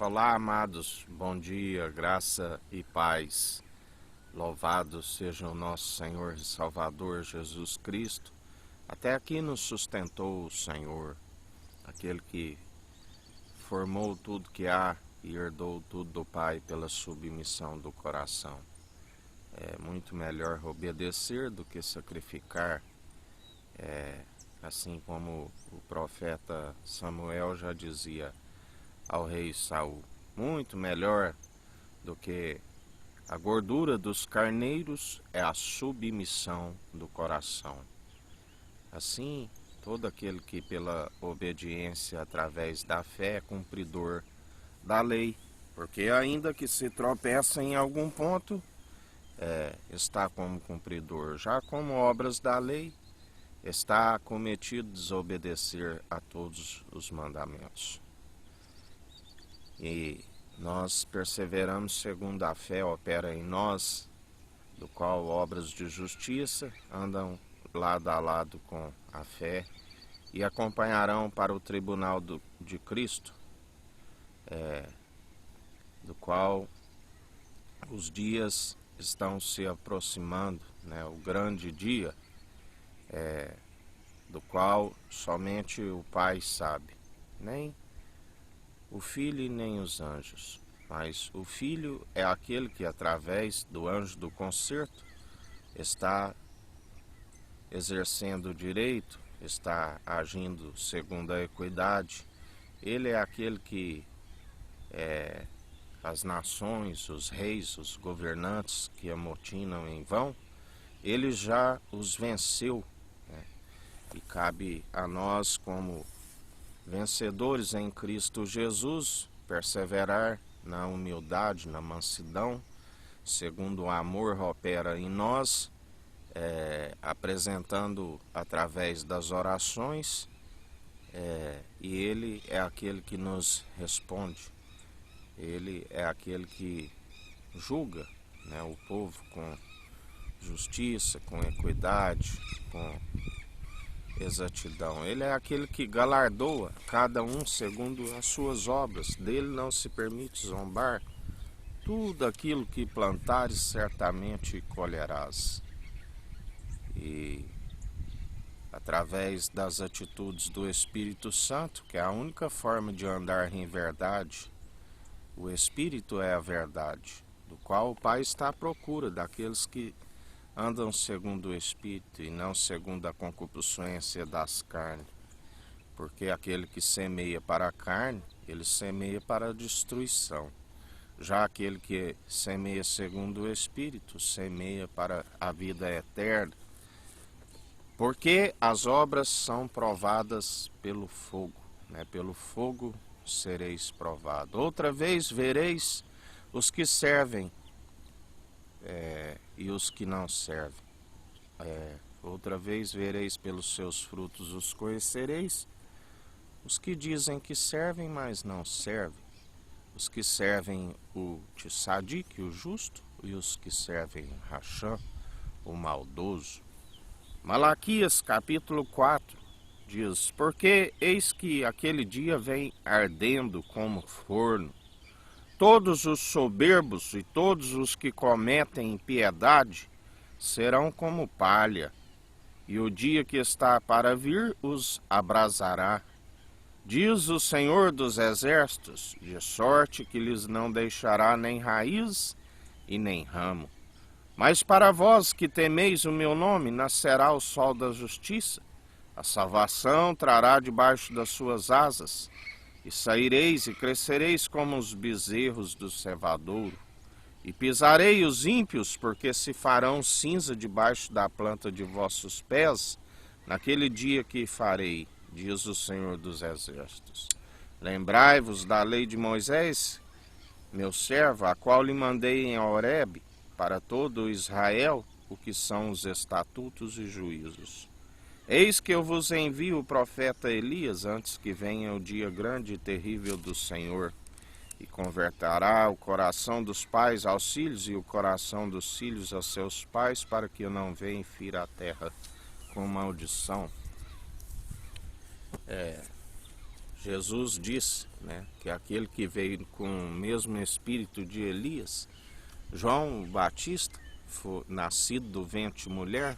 Olá, amados, bom dia, graça e paz. Louvado seja o nosso Senhor e Salvador Jesus Cristo. Até aqui nos sustentou o Senhor, aquele que formou tudo que há e herdou tudo do Pai pela submissão do coração. É muito melhor obedecer do que sacrificar, assim como o profeta Samuel já dizia ao rei Saul. Muito melhor do que a gordura dos carneiros é a submissão do coração. Assim, todo aquele que pela obediência através da fé é cumpridor da lei, porque ainda que se tropeça em algum ponto, está como cumpridor. Já como obras da lei, está cometido desobedecer a todos os mandamentos. E nós perseveramos segundo a fé opera em nós, do qual obras de justiça andam lado a lado com a fé e acompanharão para o tribunal de Cristo, do qual os dias estão se aproximando, o grande dia, do qual somente o Pai sabe, nem o Filho e nem os anjos, mas o Filho é aquele que através do anjo do concerto está exercendo o direito, está agindo segundo a equidade. Ele é aquele que as nações, os reis, os governantes que amotinam em vão, ele já os venceu, e cabe a nós como vencedores em Cristo Jesus perseverar na humildade, na mansidão, segundo o amor opera em nós, apresentando através das orações, e Ele é aquele que nos responde, Ele é aquele que julga o povo com justiça, com equidade, com exatidão. Ele é aquele que galardoa cada um segundo as suas obras. Dele não se permite zombar. Tudo aquilo que plantares certamente colherás. E através das atitudes do Espírito Santo, que é a única forma de andar em verdade, o Espírito é a verdade, do qual o Pai está à procura daqueles que andam segundo o Espírito e não segundo a concupiscência das carnes. Porque aquele que semeia para a carne, ele semeia para a destruição. Já aquele que semeia segundo o Espírito, semeia para a vida eterna. Porque as obras são provadas pelo fogo, pelo fogo sereis provados. Outra vez vereis os que servem e os que não servem. Outra vez vereis pelos seus frutos os conhecereis. Os que dizem que servem, mas não servem. Os que servem o tzadik, o justo, e os que servem Racham, o maldoso. Malaquias capítulo 4 diz: porque eis que aquele dia vem ardendo como forno. Todos os soberbos e todos os que cometem impiedade serão como palha, e o dia que está para vir os abrasará. Diz o Senhor dos Exércitos, de sorte que lhes não deixará nem raiz e nem ramo. Mas para vós que temeis o meu nome, nascerá o sol da justiça, a salvação trará debaixo das suas asas, e saireis e crescereis como os bezerros do cevadouro. E pisarei os ímpios, porque se farão cinza debaixo da planta de vossos pés, naquele dia que farei, diz o Senhor dos Exércitos. Lembrai-vos da lei de Moisés, meu servo, a qual lhe mandei em Horebe, para todo Israel, o que são os estatutos e juízos. Eis que eu vos envio o profeta Elias, antes que venha o dia grande e terrível do Senhor, e converterá o coração dos pais aos filhos e o coração dos filhos aos seus pais, para que eu não venha e fira a terra com maldição. Jesus disse, né, que aquele que veio com o mesmo espírito de Elias, João Batista, nascido do ventre de mulher,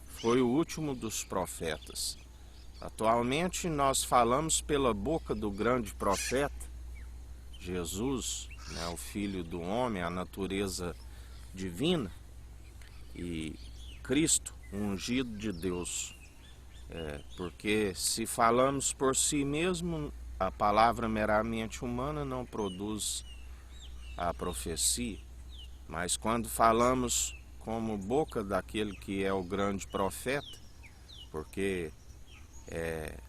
foi o último dos profetas. Atualmente nós falamos pela boca do grande profeta, Jesus, né, o Filho do homem, a natureza divina, e Cristo, o ungido de Deus. Porque se falamos por si mesmo, a palavra meramente humana não produz a profecia. Mas quando falamos como boca daquele que é o grande profeta, porque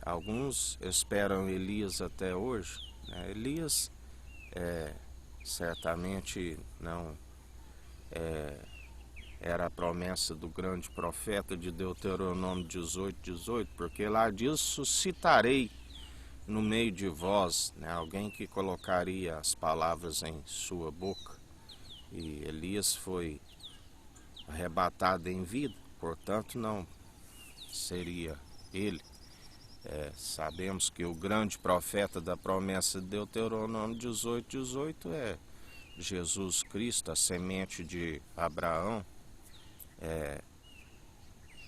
alguns esperam Elias até hoje, né? Elias certamente não era a promessa do grande profeta de Deuteronômio 18:18, porque lá diz: suscitarei no meio de vós, né, alguém que colocaria as palavras em sua boca. E Elias foi arrebatado em vida, portanto não seria ele. Sabemos que o grande profeta da promessa de Deuteronômio 18:18 é Jesus Cristo, a semente de Abraão.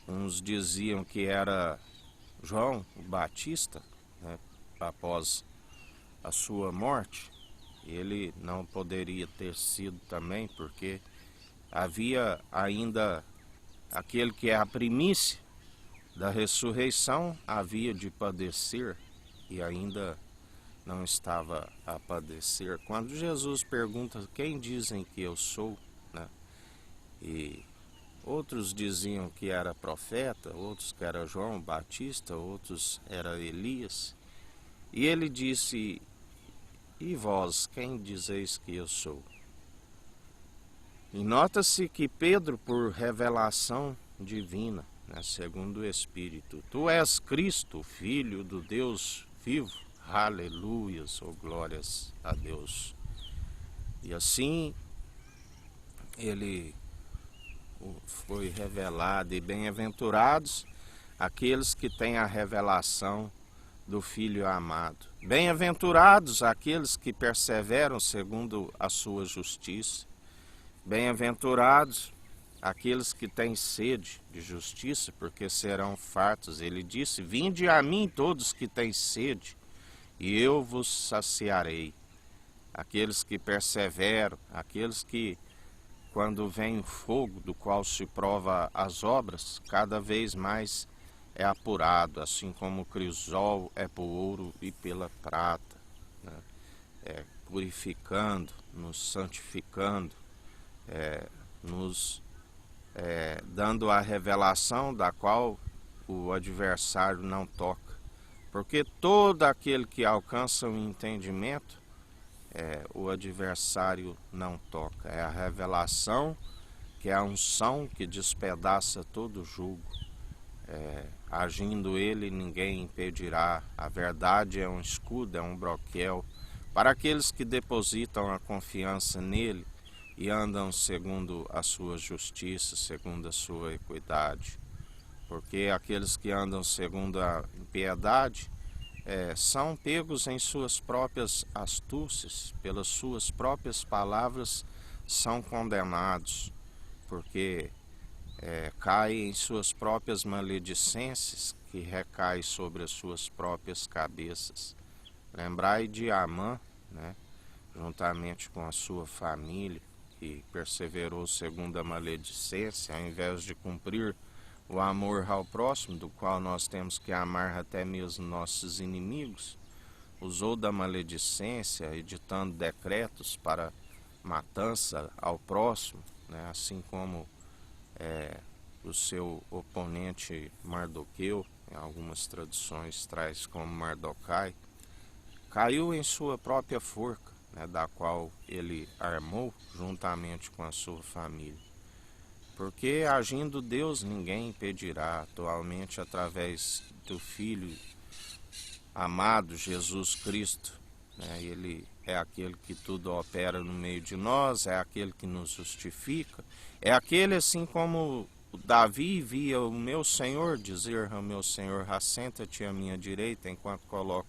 Uns diziam que era João o Batista, né, após a sua morte. Ele não poderia ter sido também, porque havia ainda aquele que é a primícia da ressurreição, havia de padecer e ainda não estava a padecer. Quando Jesus pergunta quem dizem que eu sou, né, e outros diziam que era profeta, outros que era João Batista, outros era Elias, e ele disse: e vós, quem dizeis que eu sou? E nota-se que Pedro, por revelação divina, né, segundo o Espírito, tu és Cristo, Filho do Deus vivo. Aleluias, ou glórias a Deus. E assim ele foi revelado, e bem-aventurados aqueles que têm a revelação do Filho amado. Bem-aventurados aqueles que perseveram segundo a sua justiça. Bem-aventurados aqueles que têm sede de justiça, porque serão fartos. Ele disse: vinde a mim todos que têm sede, e eu vos saciarei. Aqueles que perseveram, aqueles que, quando vem o fogo do qual se prova as obras, cada vez mais é apurado, assim como o crisol é por ouro e pela prata, né? Purificando, nos santificando, nos dando a revelação da qual o adversário não toca. Porque todo aquele que alcança o entendimento, o adversário não toca. É a revelação, que é a unção que despedaça todo jugo. Agindo ele, ninguém impedirá. A verdade é um escudo, é um broquel para aqueles que depositam a confiança nele e andam segundo a sua justiça, segundo a sua equidade. Porque aqueles que andam segundo a impiedade são pegos em suas próprias astúcias, pelas suas próprias palavras são condenados, porque caem em suas próprias maledicências, que recai sobre as suas próprias cabeças. Lembrai de Amã, né, juntamente com a sua família, que perseverou segundo a maledicência, ao invés de cumprir o amor ao próximo, do qual nós temos que amar até mesmo nossos inimigos, usou da maledicência, editando decretos para matança ao próximo, né, assim como o seu oponente Mardoqueu, em algumas traduções traz como Mardocai, caiu em sua própria forca, né, da qual ele armou juntamente com a sua família. Porque agindo Deus, ninguém impedirá. Atualmente, através do Filho amado Jesus Cristo, né, ele é aquele que tudo opera no meio de nós, é aquele que nos justifica, é aquele, assim como Davi via o meu Senhor dizer ao meu Senhor: assenta-te à minha direita enquanto coloco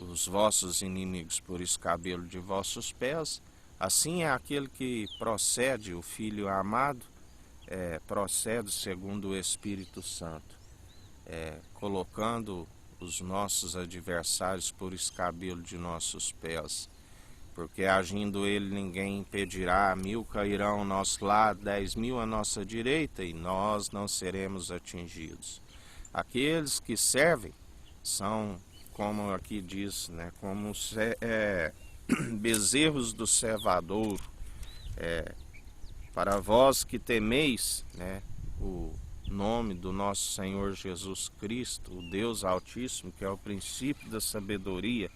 os vossos inimigos por escabelo de vossos pés, assim é aquele que procede, o Filho amado, procede segundo o Espírito Santo, colocando os nossos adversários por escabelo de nossos pés. Porque agindo ele, ninguém impedirá. 1000 cairão ao nosso lado, 10.000 à nossa direita, e nós não seremos atingidos. Aqueles que servem são, como aqui diz, né, como bezerros do cevadouro. Para vós que temeis, né, o nome do nosso Senhor Jesus Cristo, o Deus Altíssimo, que é o princípio da sabedoria,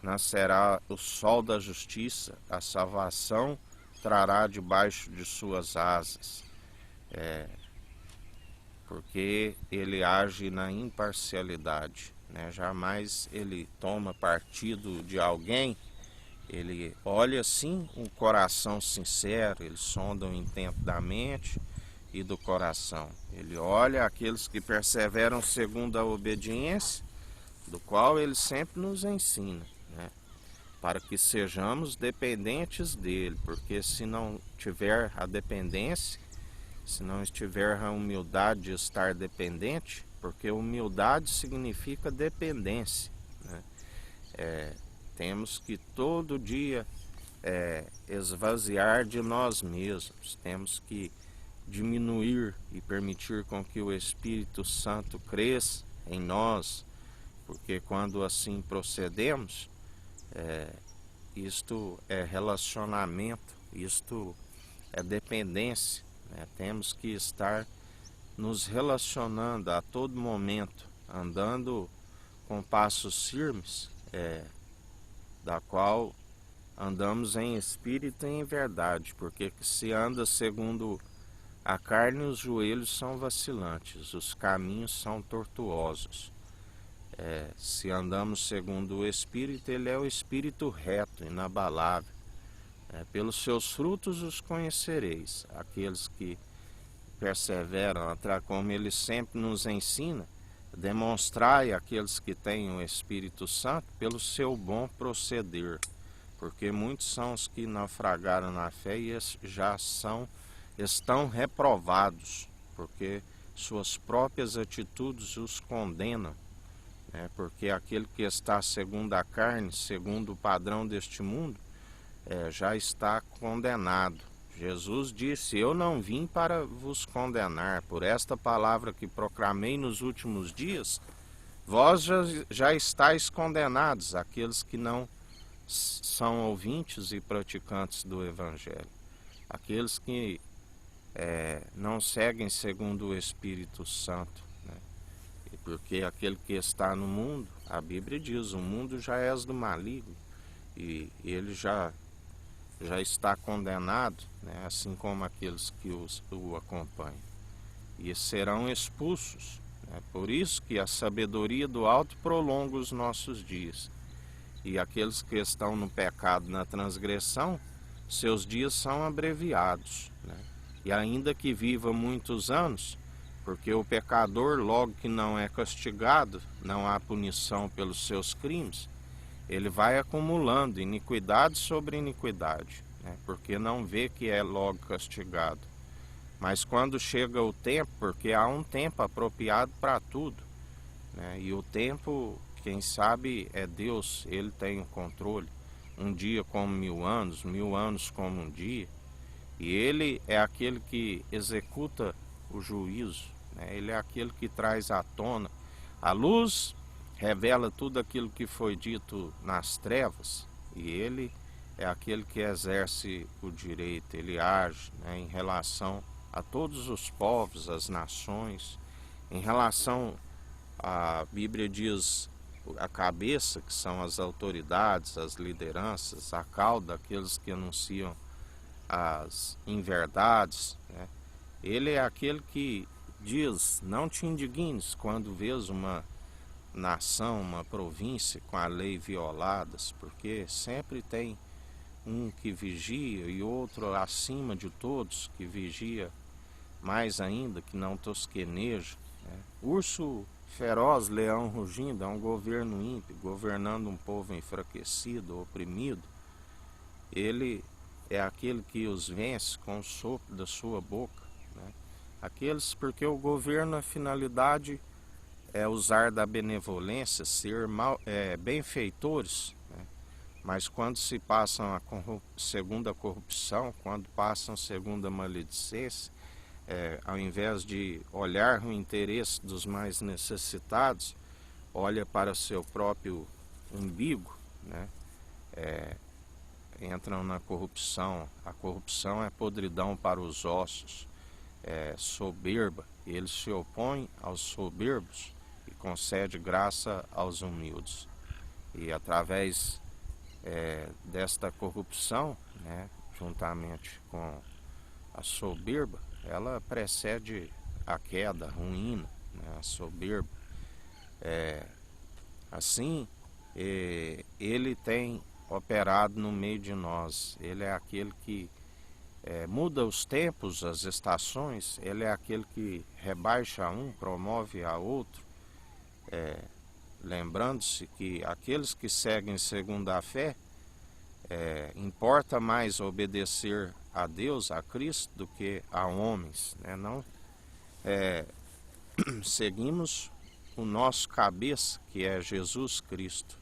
nascerá o sol da justiça, a salvação trará debaixo de suas asas, porque ele age na imparcialidade, né? Jamais ele toma partido de alguém, ele olha sim um coração sincero, ele sonda o intento da mente e do coração, ele olha aqueles que perseveram segundo a obediência, do qual ele sempre nos ensina, né? Para que sejamos dependentes dele, porque se não tiver a dependência, se não estiver a humildade de estar dependente, porque humildade significa dependência, né? Temos que todo dia esvaziar de nós mesmos, temos que diminuir e permitir com que o Espírito Santo cresça em nós, porque quando assim procedemos, isto é relacionamento, isto é dependência, né? Temos que estar nos relacionando a todo momento, andando com passos firmes, da qual andamos em espírito e em verdade, porque se anda segundo a carne, os joelhos são vacilantes, os caminhos são tortuosos. Se andamos segundo o Espírito, ele é o Espírito reto, inabalável. Pelos seus frutos os conhecereis. Aqueles que perseveram, como ele sempre nos ensina, demonstrai aqueles que têm o Espírito Santo pelo seu bom proceder. Porque muitos são os que naufragaram na fé e estão reprovados, porque suas próprias atitudes os condenam. Porque aquele que está segundo a carne, segundo o padrão deste mundo, já está condenado. Jesus disse: eu não vim para vos condenar, por esta palavra que proclamei nos últimos dias, vós já estáis condenados, aqueles que não são ouvintes e praticantes do Evangelho, aqueles que não seguem segundo o Espírito Santo, né? Porque aquele que está no mundo, a Bíblia diz, o mundo já é do maligno, e ele já está condenado, né? Assim como aqueles que o acompanham, e serão expulsos, né? Por isso que a sabedoria do alto prolonga os nossos dias, e aqueles que estão no pecado, na transgressão, seus dias são abreviados, né? E ainda que viva muitos anos, porque o pecador, logo que não é castigado, não há punição pelos seus crimes, ele vai acumulando iniquidade sobre iniquidade, né? Porque não vê que é logo castigado. Mas quando chega o tempo, porque há um tempo apropriado para tudo, né? E o tempo, quem sabe, é Deus, ele tem o controle. Um dia como 1000 anos, 1000 anos como um dia, e ele é aquele que executa o juízo, né? Ele é aquele que traz à tona. A luz revela tudo aquilo que foi dito nas trevas, e ele é aquele que exerce o direito, ele age, né, em relação a todos os povos, as nações, em relação, a Bíblia diz, a cabeça, que são as autoridades, as lideranças, a cauda, aqueles que anunciam as inverdades, né? Ele é aquele que diz: não te indignes quando vês uma nação, uma província com a lei violadas, porque sempre tem um que vigia e outro acima de todos que vigia mais ainda, que não tosqueneja, né? Urso feroz leão rugindo, é um governo ímpio, governando um povo enfraquecido, oprimido. Ele é aquele que os vence com o sopro da sua boca, né? Aqueles, porque o governo, a finalidade é usar da benevolência, ser benfeitores, né? Mas quando se passam a segunda corrupção, quando passam segunda maledicência, ao invés de olhar o interesse dos mais necessitados, olha para o seu próprio umbigo, né? Entram na corrupção. A corrupção é podridão para os ossos, é soberba. Ele se opõe aos soberbos e concede graça aos humildes. E através desta corrupção, né, juntamente com a soberba, ela precede a queda, a ruína, né, a soberba. Assim, ele tem operado no meio de nós. Ele é aquele que muda os tempos, as estações. Ele é aquele que rebaixa um, promove a outro. Lembrando-se que aqueles que seguem segundo a fé, importa mais obedecer a Deus, a Cristo, do que a homens, né? Não seguimos o nosso cabeça, que é Jesus Cristo.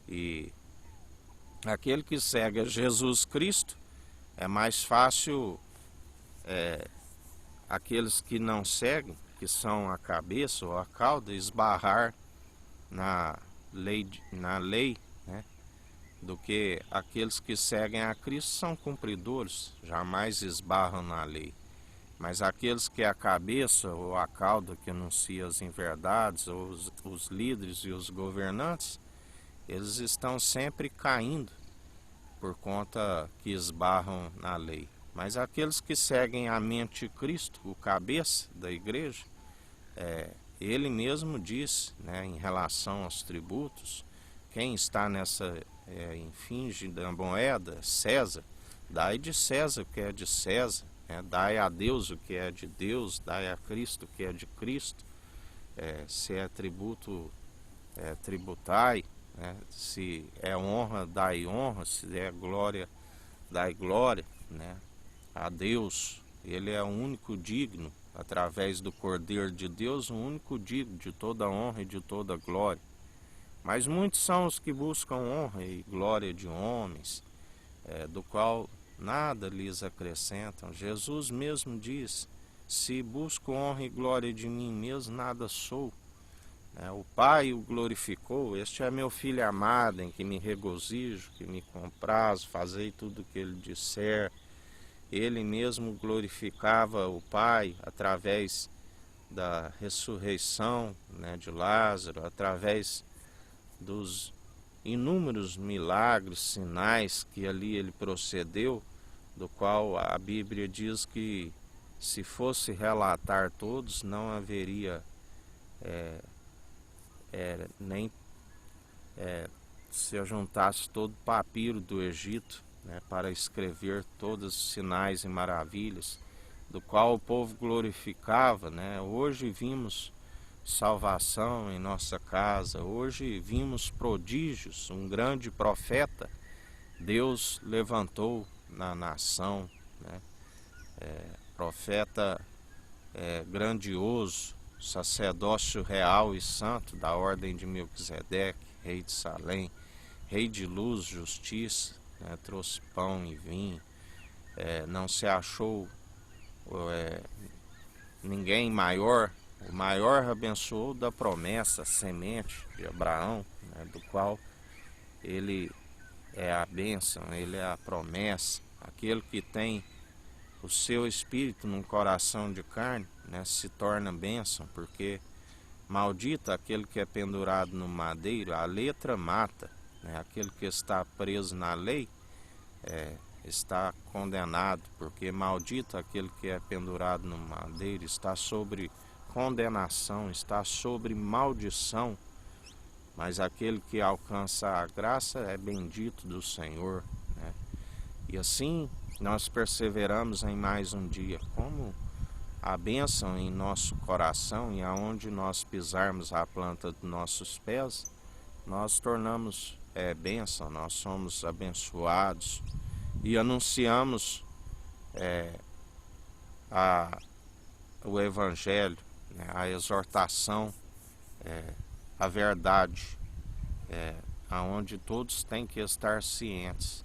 E aquele que segue a Jesus Cristo, é mais fácil aqueles que não seguem, que são a cabeça ou a cauda, esbarrar na lei, né? Do que aqueles que seguem a Cristo são cumpridores, jamais esbarram na lei. Mas aqueles que é a cabeça ou a cauda que anuncia as inverdades, ou os líderes e os governantes, eles estão sempre caindo por conta que esbarram na lei. Mas aqueles que seguem a mente de Cristo, o cabeça da igreja, ele mesmo diz, né, em relação aos tributos, quem está nessa infinge da moeda, César, dai de César o que é de César, né? Dai a Deus o que é de Deus, dai a Cristo o que é de Cristo. Se é tributo, tributai, né? Se é honra, dai honra, se é glória, dai glória, né, a Deus. Ele é o único digno, através do Cordeiro de Deus, o único digno de toda honra e de toda glória. Mas muitos são os que buscam honra e glória de homens, do qual nada lhes acrescentam. Jesus mesmo diz: se busco honra e glória de mim mesmo, nada sou. O Pai o glorificou: este é meu Filho amado, em que me regozijo, que me comprazo, fazei tudo o que ele disser. Ele mesmo glorificava o Pai através da ressurreição, né, de Lázaro, através dos inúmeros milagres, sinais que ali ele procedeu, do qual a Bíblia diz que, se fosse relatar todos, não haveria nem se juntasse todo o papiro do Egito, né, para escrever todos os sinais e maravilhas, do qual o povo glorificava, né? Hoje vimos salvação em nossa casa, hoje vimos prodígios, um grande profeta Deus levantou na nação, né? Profeta grandioso, sacerdócio real e santo da ordem de Melquisedeque, rei de Salém, rei de luz, justiça, né? Trouxe pão e vinho, não se achou ninguém maior. O maior abençoou da promessa, a semente de Abraão, né, do qual ele é a bênção, ele é a promessa. Aquele que tem o seu espírito num coração de carne, né, se torna bênção, porque maldito aquele que é pendurado no madeiro. A letra mata, né? Aquele que está preso na lei está condenado, porque maldito aquele que é pendurado no madeiro, está sobre condenação, está sobre maldição. Mas aquele que alcança a graça é bendito do Senhor, né? E assim nós perseveramos em mais um dia. Como a bênção em nosso coração, e aonde nós pisarmos a planta dos nossos pés, nós tornamos bênção, nós somos abençoados e anunciamos o Evangelho, né, a exortação, a verdade, aonde todos têm que estar cientes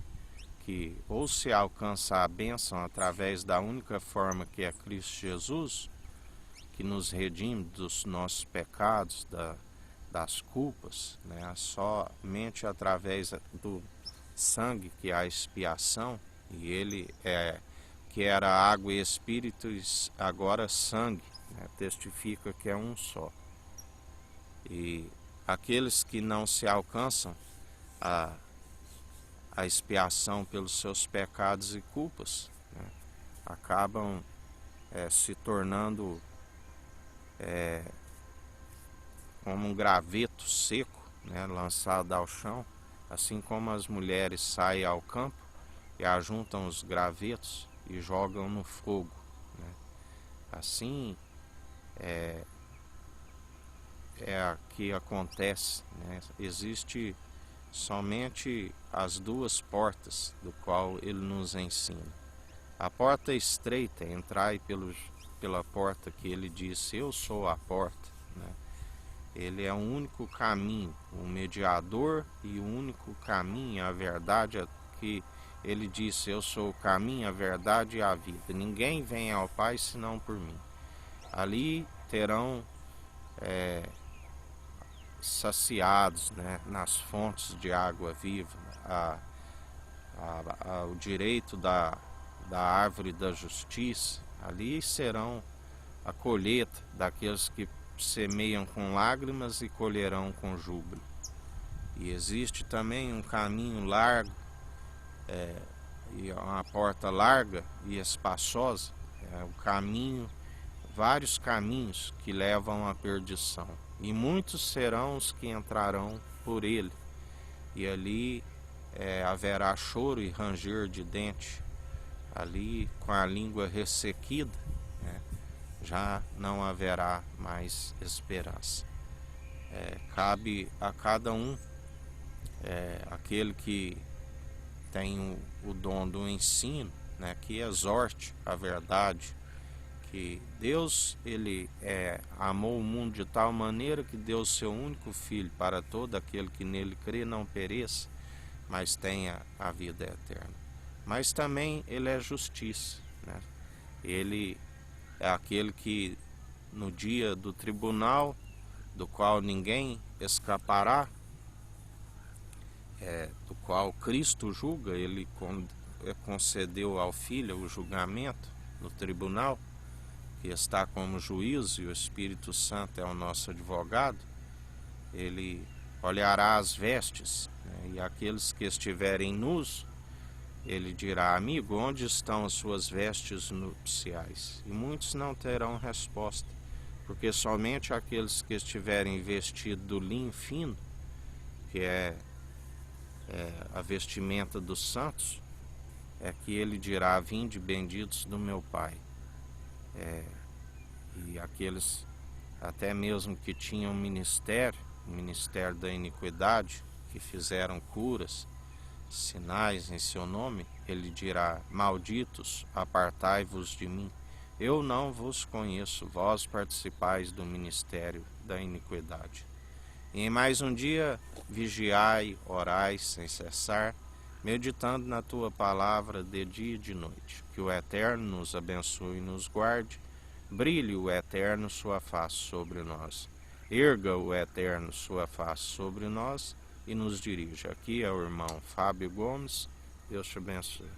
que ou se alcança a bênção através da única forma que é Cristo Jesus, que nos redime dos nossos pecados, das culpas, né? Somente através do sangue que há expiação, e ele que era água e espírito, agora sangue, né? Testifica que é um só. E aqueles que não se alcançam a expiação pelos seus pecados e culpas, né, acabam se tornando como um graveto seco, né, lançado ao chão, assim como as mulheres saem ao campo e ajuntam os gravetos e jogam no fogo, né. Assim é que acontece, né. Existe somente as duas portas do qual ele nos ensina. A porta estreita, entrai pela porta que ele disse, eu sou a porta, né? Ele é o único caminho, o mediador e o único caminho, a verdade é que ele disse, eu sou o caminho, a verdade e a vida. Ninguém vem ao Pai senão por mim. Ali terão saciados, né, nas fontes de água viva, o direito da árvore da justiça. Ali serão a colheita daqueles que semeiam com lágrimas e colherão com júbilo. E existe também um caminho largo, e uma porta larga e espaçosa, o caminho, vários caminhos que levam à perdição. E muitos serão os que entrarão por ele, e ali haverá choro e ranger de dente, ali com a língua ressequida, né, já não haverá mais esperança. Cabe a cada um, aquele que tem o dom do ensino, né, que exorte a verdade, que Deus ele amou o mundo de tal maneira que deu o seu único filho para todo aquele que nele crê não pereça, mas tenha a vida eterna. Mas também ele é justiça, né? Ele é aquele que no dia do tribunal, do qual ninguém escapará, do qual Cristo julga, ele concedeu ao Filho o julgamento no tribunal, que está como juiz, e o Espírito Santo é o nosso advogado. Ele olhará as vestes, né, e aqueles que estiverem nus, ele dirá, amigo, onde estão as suas vestes nupciais? E muitos não terão resposta, porque somente aqueles que estiverem vestidos do linho fino, que é a vestimenta dos santos, é que ele dirá, vinde benditos do meu Pai. E aqueles até mesmo que tinham ministério, o ministério da iniquidade, que fizeram curas, sinais em seu nome, ele dirá, malditos, apartai-vos de mim, eu não vos conheço, vós participais do ministério da iniquidade. E em mais um dia, vigiai, orai sem cessar, meditando na tua palavra de dia e de noite. Que o Eterno nos abençoe e nos guarde, brilhe o Eterno sua face sobre nós, erga o Eterno sua face sobre nós e nos dirija. Aqui é o irmão Fábio Gomes. Deus te abençoe.